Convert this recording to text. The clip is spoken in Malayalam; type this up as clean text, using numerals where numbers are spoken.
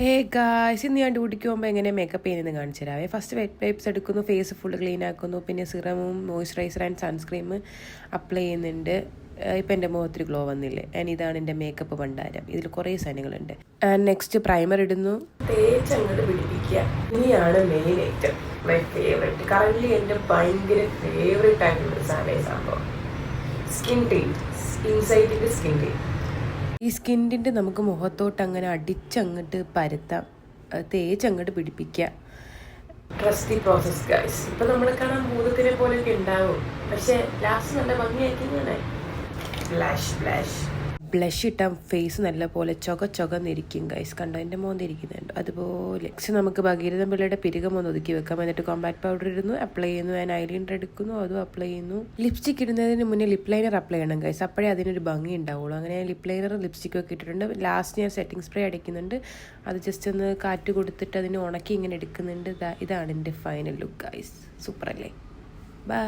ഹേ ഗായ്സ്, ഇന്ന് ഞാൻ ഡ്യൂട്ടിക്ക് പോകുമ്പോൾ എങ്ങനെ മേക്കപ്പ് ചെയ്യുന്നത് കാണിച്ചു തരാവേ. ഫസ്റ്റ് വെറ്റ് വൈപ്സ് എടുക്കുന്നു, ഫേസ് ഫുള്ള് ക്ലീൻ ആക്കുന്നു, പിന്നെ സിറമും മോയ്സ്ചറൈസർ ആൻഡ് സൺസ്ക്രീം അപ്ലൈ ചെയ്യുന്നുണ്ട്. ഇപ്പം എൻ്റെ മുഖത്തിൽ ഗ്ലോ വന്നില്ലേ. ആൻഡ് ഇതാണ് എൻ്റെ മേക്കപ്പ് ഭണ്ഡാരം. ഇതിൽ കുറേ സാധനങ്ങളുണ്ട്. ആൻഡ് നെക്സ്റ്റ് പ്രൈമർ ഇടുന്നു, തേച്ചങ്ങോട്ട് പിടിപ്പിക്കുക. ഇനിയാണ് main item, my favourite. Current എൻ്റെ ഭയങ്കര ഫേവറേറ്റ് ആയിട്ടുള്ള സംഭവം സ്കിൻ ട്രീറ്റ്. ഇൻസൈറ്റിൻ്റെ സ്കിൻ ട്രീറ്റ്. ഈ സ്കിൻ ടിൻ്റ് നമുക്ക് മുഖത്തോട്ട് അങ്ങനെ അടിച്ചങ്ങോട്ട് പരത്താം, തേച്ചങ്ങോട്ട് പിടിപ്പിക്കുക. Trust the process guys. ഇപ്പം നമ്മളെ കാണാൻ ഭൂതത്തിനെ പോലെയൊക്കെ ഉണ്ടാവും, പക്ഷെ ലാസ്റ്റ് നല്ല ഭംഗിയാക്കി ബ്ലഷ് ഇട്ടാൽ ഫേസ് നല്ല പോലെ ചൊകന്നിരിക്കും ഗൈസ്. കണ്ടോ, എൻ്റെ മോന്ത ഇരിക്കുന്നുണ്ട് അതുപോലെ. പക്ഷെ നമുക്ക് ഭഗീരഥൻ പിള്ളയുടെ പിരികം ഒന്ന് ഒതുക്കി വെക്കാം. എന്നിട്ട് കോമ്പാക്ട് പൗഡർ ഇടുന്നു, അപ്ലൈ ചെയ്യുന്നു. ഞാൻ ഐലൈനർ എടുക്കുന്നു, അതും അപ്ലൈ ചെയ്യുന്നു. ലിപ്സ്റ്റിക് ഇടുന്നതിന് മുന്നേ ലിപ് ലൈനർ അപ്ലൈ ചെയ്യണം ഗൈസ്, അപ്പോഴേ അതിനൊരു ഭംഗി ഉണ്ടാവുള്ളൂ. അങ്ങനെ ഞാൻ ലിപ് ലൈനറും ലിപ്സ്റ്റിക്കും ഒക്കെ ഇട്ടിട്ടുണ്ട്. ലാസ്റ്റ് ഞാൻ സെറ്റിംഗ് സ്പ്രേ അടിക്കുന്നുണ്ട്. അത് ജസ്റ്റ് ഒന്ന് കാറ്റ് കൊടുത്തിട്ട് അതിന് ഉണക്കി ഇങ്ങനെ എടുക്കുന്നുണ്ട്. ഇതാണ് എൻ്റെ ഫൈനൽ ലുക്ക് ഗൈസ്. സൂപ്പർ അല്ലേ? ബൈ.